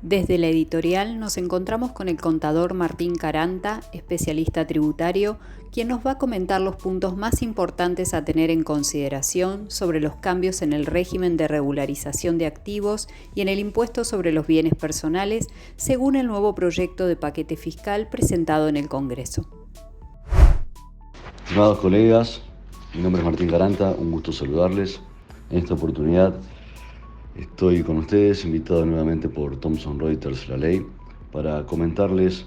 Desde la editorial nos encontramos con el contador Martín Caranta, especialista tributario, quien nos va a comentar los puntos más importantes a tener en consideración sobre los cambios en el régimen de regularización de activos y en el impuesto sobre los bienes personales, según el nuevo proyecto de paquete fiscal presentado en el Congreso. Estimados colegas, mi nombre es Martín Caranta, un gusto saludarles. En esta oportunidad estoy con ustedes, invitado nuevamente por Thomson Reuters La Ley, para comentarles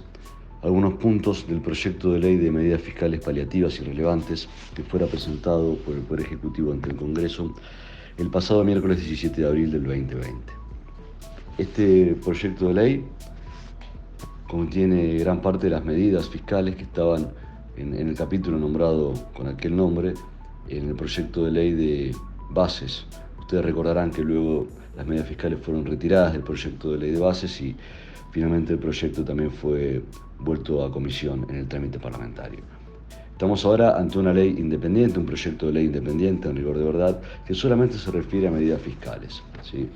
algunos puntos del proyecto de ley de medidas fiscales paliativas y relevantes que fuera presentado por el Poder Ejecutivo ante el Congreso el pasado miércoles 17 de abril del 2020. Este proyecto de ley contiene gran parte de las medidas fiscales que estaban en el capítulo nombrado con aquel nombre en el proyecto de ley de bases. Ustedes recordarán que luego las medidas fiscales fueron retiradas del proyecto de ley de bases y finalmente el proyecto también fue vuelto a comisión en el trámite parlamentario. Estamos ahora ante una ley independiente, un proyecto de ley independiente en rigor de verdad, que solamente se refiere a medidas fiscales, ¿sí?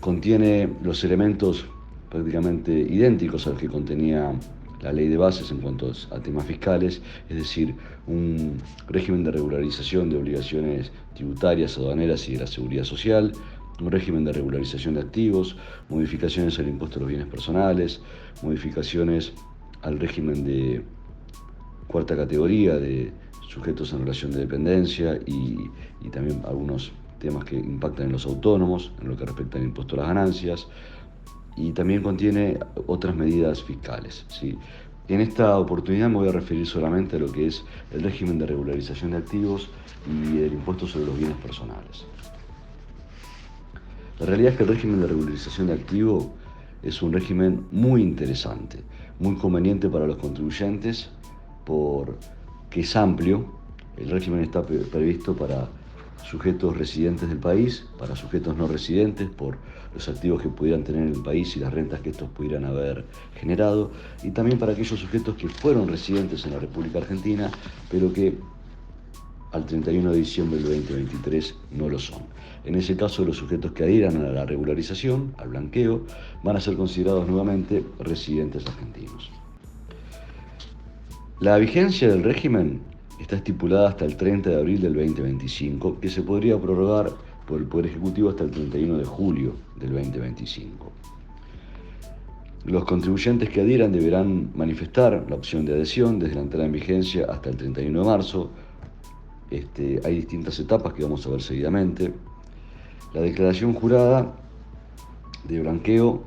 Contiene los elementos prácticamente idénticos a los que contenía la ley de bases en cuanto a temas fiscales, es decir, un régimen de regularización de obligaciones tributarias, aduaneras y de la seguridad social, un régimen de regularización de activos, modificaciones al impuesto a los bienes personales, modificaciones al régimen de cuarta categoría de sujetos en relación de dependencia y también algunos temas que impactan en los autónomos, en lo que respecta al impuesto a las ganancias, y también contiene otras medidas fiscales, ¿sí? En esta oportunidad me voy a referir solamente a lo que es el régimen de regularización de activos y el impuesto sobre los bienes personales. La realidad es que el régimen de regularización de activos es un régimen muy interesante, muy conveniente para los contribuyentes porque es amplio. El régimen está previsto para sujetos residentes del país, para sujetos no residentes por los activos que pudieran tener en el país y las rentas que estos pudieran haber generado, y también para aquellos sujetos que fueron residentes en la República Argentina, pero que al 31 de diciembre del 2023 no lo son. En ese caso, los sujetos que adhieran a la regularización, al blanqueo, van a ser considerados nuevamente residentes argentinos. La vigencia del régimen está estipulada hasta el 30 de abril del 2025, que se podría prorrogar por el Poder Ejecutivo hasta el 31 de julio del 2025. Los contribuyentes que adhieran deberán manifestar la opción de adhesión desde la entrada en vigencia hasta el 31 de marzo. Hay distintas etapas que vamos a ver seguidamente. La declaración jurada de blanqueo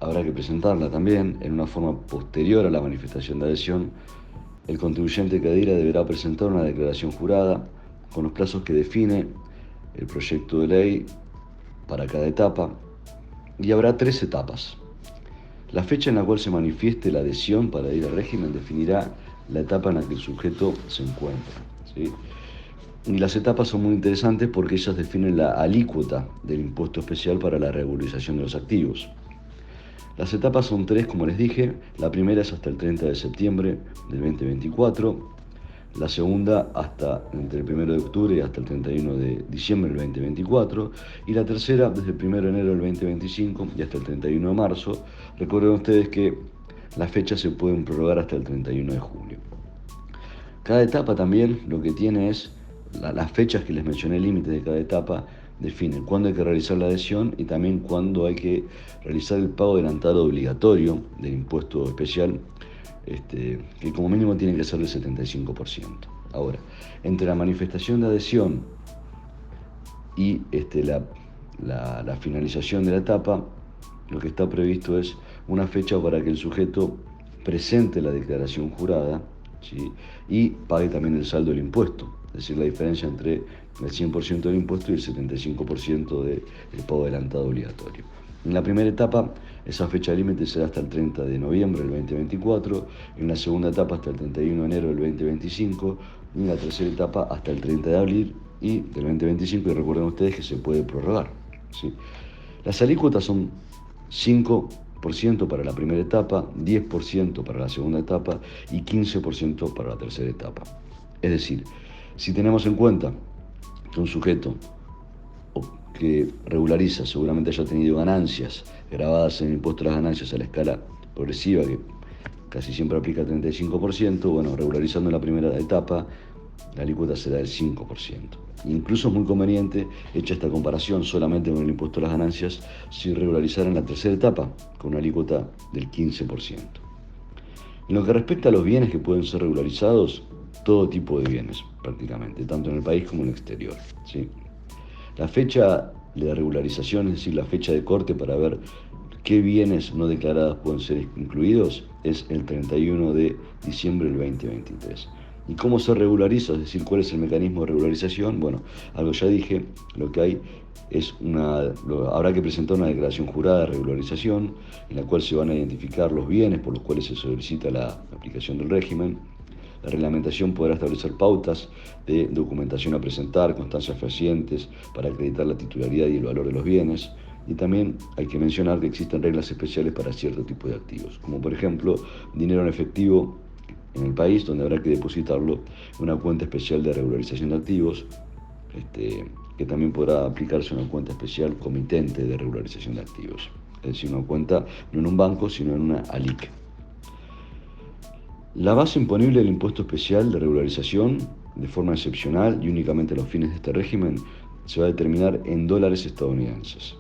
habrá que presentarla también en una forma posterior a la manifestación de adhesión. El contribuyente que adhiera deberá presentar una declaración jurada con los plazos que define el proyecto de ley para cada etapa, y habrá 3 etapas. La fecha en la cual se manifieste la adhesión para ir al régimen definirá la etapa en la que el sujeto se encuentra, ¿sí? Y las etapas son muy interesantes porque ellas definen la alícuota del impuesto especial para la regularización de los activos. Las etapas son 3, como les dije. La primera es hasta el 30 de septiembre del 2024, la segunda hasta entre el 1 de octubre y hasta el 31 de diciembre del 2024, y la tercera desde el 1 de enero del 2025 y hasta el 31 de marzo. Recuerden ustedes que las fechas se pueden prorrogar hasta el 31 de julio. Cada etapa también lo que tiene es las fechas que les mencioné, límites de cada etapa, definen cuándo hay que realizar la adhesión y también cuándo hay que realizar el pago adelantado obligatorio del impuesto especial, que como mínimo tiene que ser del 75%. Ahora, entre la manifestación de adhesión y la finalización de la etapa, lo que está previsto es una fecha para que el sujeto presente la declaración jurada, ¿sí? Y pague también el saldo del impuesto, es decir, la diferencia entre el 100% del impuesto y el 75% del pago adelantado obligatorio. En la primera etapa, esa fecha límite será hasta el 30 de noviembre del 2024, en la segunda etapa hasta el 31 de enero del 2025, y en la tercera etapa hasta el 30 de abril del 2025, y recuerden ustedes que se puede prorrogar, ¿sí? Las alícuotas son 5% para la primera etapa, 10% para la segunda etapa y 15% para la tercera etapa. Es decir, si tenemos en cuenta que un sujeto que regulariza seguramente haya tenido ganancias grabadas en el impuesto a las ganancias a la escala progresiva, que casi siempre aplica 35%, bueno, regularizando en la primera etapa, la alícuota será del 5%. Incluso es muy conveniente, hecha esta comparación solamente con el impuesto a las ganancias, si regularizar en la tercera etapa, con una alícuota del 15%. En lo que respecta a los bienes que pueden ser regularizados, todo tipo de bienes, prácticamente, tanto en el país como en el exterior, ¿sí? La fecha de regularización, es decir, la fecha de corte para ver qué bienes no declarados pueden ser incluidos, es el 31 de diciembre del 2023. ¿Y cómo se regulariza? Es decir, ¿cuál es el mecanismo de regularización? Bueno, algo ya dije, lo que hay es habrá que presentar una declaración jurada de regularización en la cual se van a identificar los bienes por los cuales se solicita la aplicación del régimen. La reglamentación podrá establecer pautas de documentación a presentar, constancias fehacientes para acreditar la titularidad y el valor de los bienes. Y también hay que mencionar que existen reglas especiales para cierto tipo de activos, como por ejemplo dinero en efectivo en el país, donde habrá que depositarlo en una cuenta especial de regularización de activos, que también podrá aplicarse una cuenta especial comitente de regularización de activos, es decir, una cuenta no en un banco, sino en una ALIC. La base imponible del impuesto especial de regularización, de forma excepcional y únicamente a los fines de este régimen, se va a determinar en dólares estadounidenses,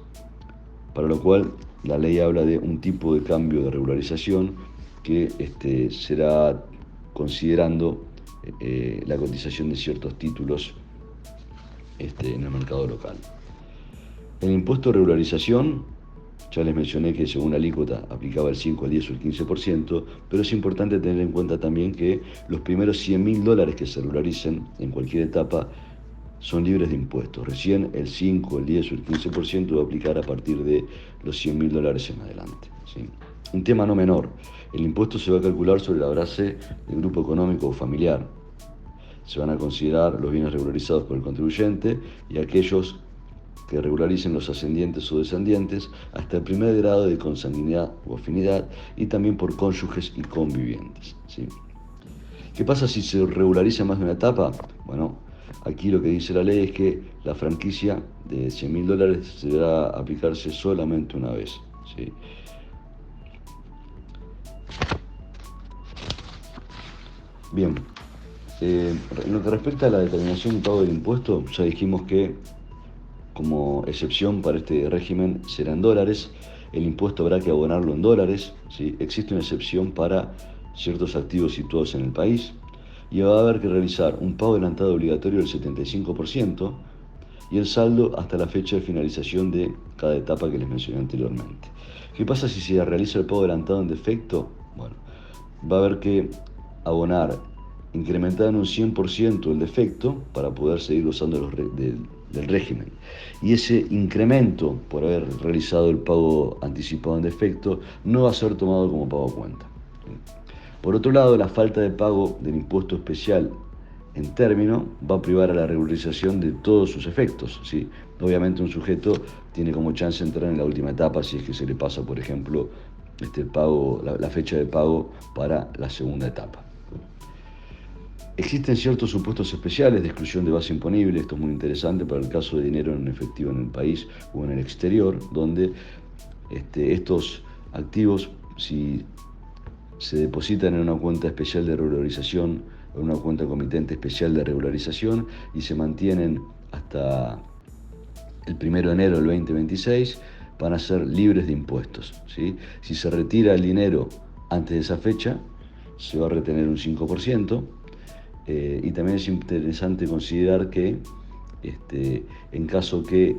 para lo cual la ley habla de un tipo de cambio de regularización que será considerando la cotización de ciertos títulos en el mercado local. El impuesto de regularización, ya les mencioné que según la alícuota aplicaba el 5, el 10 o el 15%, pero es importante tener en cuenta también que los primeros $100.000 que se regularicen en cualquier etapa son libres de impuestos. Recién el 5, el 10 o el 15% va a aplicar a partir de los $100.000 en adelante, ¿sí? Un tema no menor, el impuesto se va a calcular sobre la base del grupo económico o familiar. Se van a considerar los bienes regularizados por el contribuyente y aquellos que regularicen los ascendientes o descendientes hasta el primer grado de consanguinidad o afinidad, y también por cónyuges y convivientes, ¿sí? ¿Qué pasa si se regulariza más de una etapa? Bueno, aquí lo que dice la ley es que la franquicia de $100.000 deberá aplicarse solamente una vez, ¿sí? Bien, en lo que respecta a la determinación y pago del impuesto, ya dijimos que como excepción para este régimen será en dólares. El impuesto habrá que abonarlo en dólares, ¿sí? Existe una excepción para ciertos activos situados en el país y va a haber que realizar un pago adelantado obligatorio del 75% y el saldo hasta la fecha de finalización de cada etapa que les mencioné anteriormente. ¿Qué pasa si se realiza el pago adelantado en defecto? Bueno, va a haber que abonar incrementar en un 100% el defecto para poder seguir gozando del régimen. Y ese incremento por haber realizado el pago anticipado en defecto no va a ser tomado como pago a cuenta. Por otro lado, la falta de pago del impuesto especial en término va a privar a la regularización de todos sus efectos, ¿sí? Obviamente un sujeto tiene como chance de entrar en la última etapa si es que se le pasa, por ejemplo, la fecha de pago para la segunda etapa. Existen ciertos supuestos especiales de exclusión de base imponible, esto es muy interesante para el caso de dinero en efectivo en el país o en el exterior, donde estos activos, si se depositan en una cuenta especial de regularización o en una cuenta comitente especial de regularización y se mantienen hasta el 1 de enero del 2026, van a ser libres de impuestos, ¿sí? Si se retira el dinero antes de esa fecha, se va a retener un 5%. Y también es interesante considerar que en caso que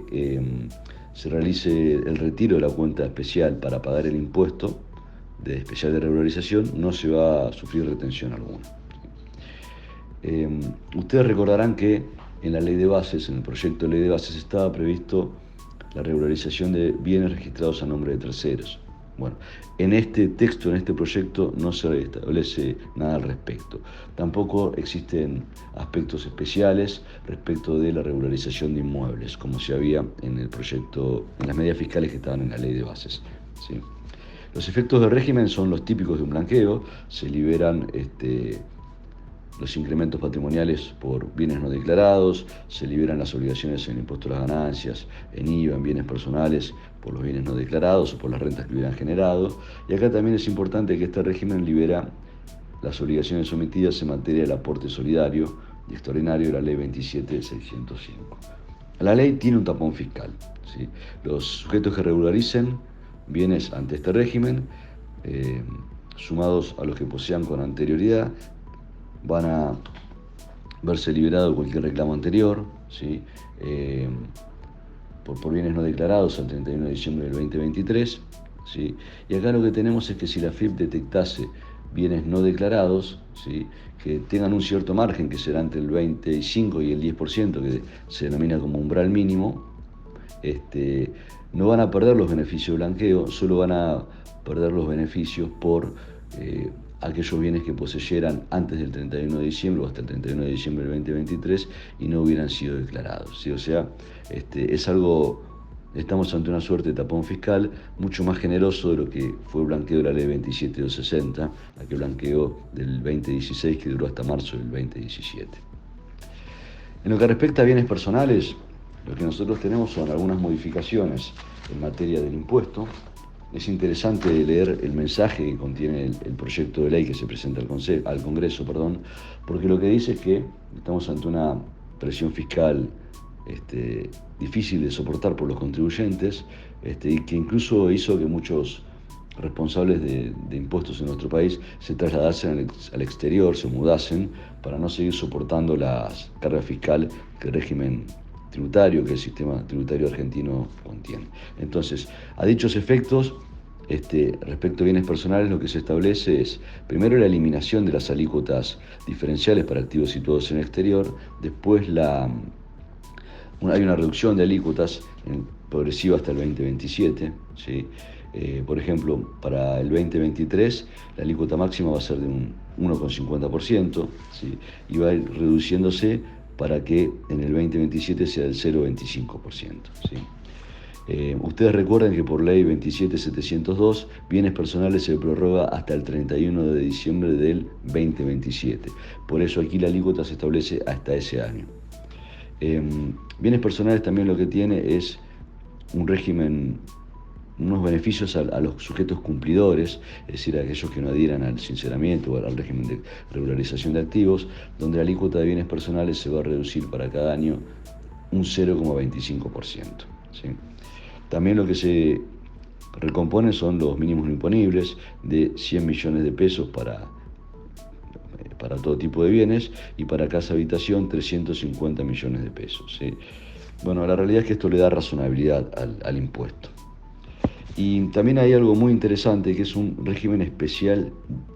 se realice el retiro de la cuenta especial para pagar el impuesto de especial de regularización, no se va a sufrir retención alguna. Ustedes recordarán que en la ley de bases, en el proyecto de ley de bases, estaba previsto la regularización de bienes registrados a nombre de terceros. Bueno, en este texto, en este proyecto, no se establece nada al respecto. Tampoco existen aspectos especiales respecto de la regularización de inmuebles, como se había en el proyecto, en las medidas fiscales que estaban en la ley de bases, ¿sí? Los efectos del régimen son los típicos de un blanqueo. Se liberan los incrementos patrimoniales por bienes no declarados, se liberan las obligaciones en el impuesto a las ganancias, en IVA, en bienes personales, por los bienes no declarados o por las rentas que hubieran generado. Y acá también es importante que este régimen libera las obligaciones sometidas en materia del aporte solidario y extraordinario de la Ley 27.605. La ley tiene un tapón fiscal, ¿sí? Los sujetos que regularicen bienes ante este régimen, sumados a los que posean con anterioridad, van a verse liberados de cualquier reclamo anterior, ¿sí? Por bienes no declarados al 31 de diciembre del 2023, ¿sí? Y acá lo que tenemos es que si la FIP detectase bienes no declarados, ¿sí?, que tengan un cierto margen, que será entre el 25 y el 10%, que se denomina como umbral mínimo, no van a perder los beneficios de blanqueo, solo van a perder los beneficios por aquellos bienes que poseyeran antes del 31 de diciembre o hasta el 31 de diciembre del 2023 y no hubieran sido declarados, ¿sí? O sea, es algo, estamos ante una suerte de tapón fiscal mucho más generoso de lo que fue el blanqueo de la ley 27.260, aquel blanqueo del 2016 que duró hasta marzo del 2017. En lo que respecta a bienes personales, lo que nosotros tenemos son algunas modificaciones en materia del impuesto. Es interesante leer el mensaje que contiene el proyecto de ley que se presenta al Congreso, porque lo que dice es que estamos ante una presión fiscal difícil de soportar por los contribuyentes, y que incluso hizo que muchos responsables de impuestos en nuestro país se trasladasen al exterior, se mudasen para no seguir soportando la carga fiscal que el régimen tributario, que el sistema tributario argentino contiene. Entonces, a dichos efectos, respecto a bienes personales, lo que se establece es, primero, la eliminación de las alícuotas diferenciales para activos situados en el exterior, después hay una reducción de alícuotas progresiva hasta el 2027, ¿sí? Por ejemplo, para el 2023 la alícuota máxima va a ser de un 1,50%, ¿sí?, y va a ir reduciéndose para que en el 2027 sea del 0,25%, ¿sí? Ustedes recuerden que por ley 27.702, bienes personales se prorroga hasta el 31 de diciembre del 2027. Por eso aquí la alícuota se establece hasta ese año. Bienes personales también lo que tiene es un régimen, unos beneficios a los sujetos cumplidores, es decir, a aquellos que no adhieran al sinceramiento o al régimen de regularización de activos, donde la alícuota de bienes personales se va a reducir para cada año un 0,25%, ¿sí? También lo que se recompone son los mínimos no imponibles de 100 millones de pesos para todo tipo de bienes, y para casa habitación 350 millones de pesos, ¿sí? Bueno, la realidad es que esto le da razonabilidad al impuesto. Y también hay algo muy interesante, que es un régimen especial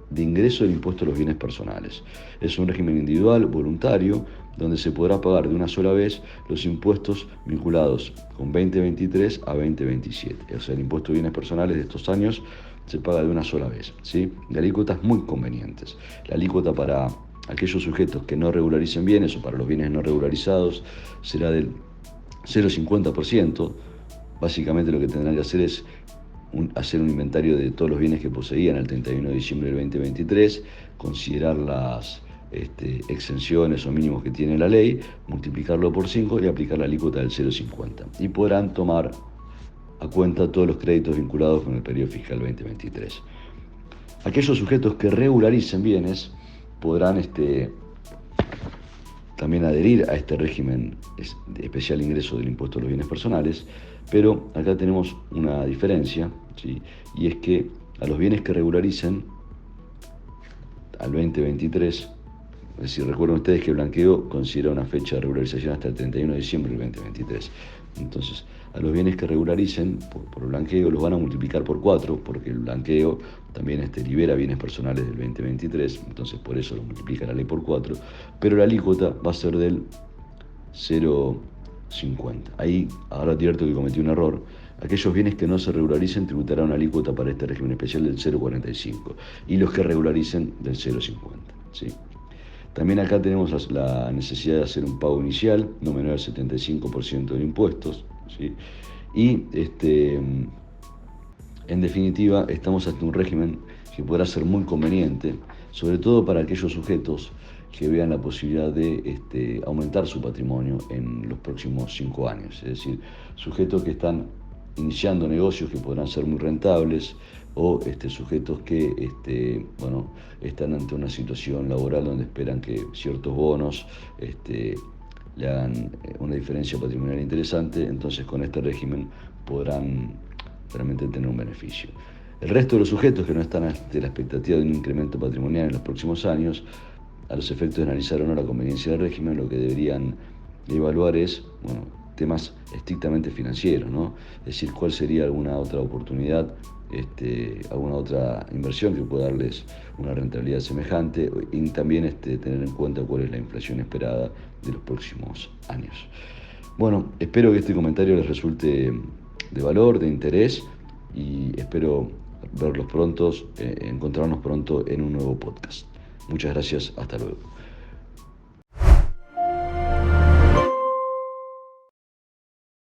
de ingreso del impuesto a los bienes personales. Es un régimen individual, voluntario, donde se podrá pagar de una sola vez los impuestos vinculados con 2023 a 2027. O sea, el impuesto de bienes personales de estos años se paga de una sola vez, ¿sí? De alícuotas muy convenientes. La alícuota para aquellos sujetos que no regularicen bienes o para los bienes no regularizados será del 0,50%. Básicamente lo que tendrán que hacer es hacer un inventario de todos los bienes que poseían al 31 de diciembre del 2023, considerar las exenciones o mínimos que tiene la ley, multiplicarlo por 5 y aplicar la alícuota del 0,50. Y podrán tomar a cuenta todos los créditos vinculados con el periodo fiscal 2023. Aquellos sujetos que regularicen bienes podrán también adherir a este régimen de especial ingreso del impuesto a los bienes personales, pero acá tenemos una diferencia, ¿sí? Y es que a los bienes que regularicen al 2023, es decir, recuerden ustedes que el blanqueo considera una fecha de regularización hasta el 31 de diciembre del 2023. Entonces, a los bienes que regularicen por el blanqueo los van a multiplicar por 4, porque el blanqueo también libera bienes personales del 2023, entonces por eso lo multiplica la ley por 4, pero la alícuota va a ser del 0,50. Ahí, ahora advierto que cometí un error. Aquellos bienes que no se regularicen tributarán una alícuota para este régimen especial del 0,45 y los que regularicen del 0,50, ¿sí? También acá tenemos la necesidad de hacer un pago inicial no menor al 75% de impuestos, ¿sí? Y en definitiva estamos ante un régimen que podrá ser muy conveniente, sobre todo para aquellos sujetos que vean la posibilidad de aumentar su patrimonio en los próximos 5 años. Es decir, sujetos que están iniciando negocios que podrán ser muy rentables, o sujetos que están ante una situación laboral donde esperan que ciertos bonos le hagan una diferencia patrimonial interesante. Entonces con este régimen podrán realmente tener un beneficio. El resto de los sujetos que no están ante la expectativa de un incremento patrimonial en los próximos años, a los efectos de analizar o no la conveniencia del régimen, lo que deberían evaluar es, temas estrictamente financieros, ¿no? Es decir, cuál sería alguna otra oportunidad, alguna otra inversión que pueda darles una rentabilidad semejante, y también tener en cuenta cuál es la inflación esperada de los próximos años. Bueno, espero que este comentario les resulte de valor, de interés, y espero verlos pronto, encontrarnos pronto en un nuevo podcast. Muchas gracias, hasta luego.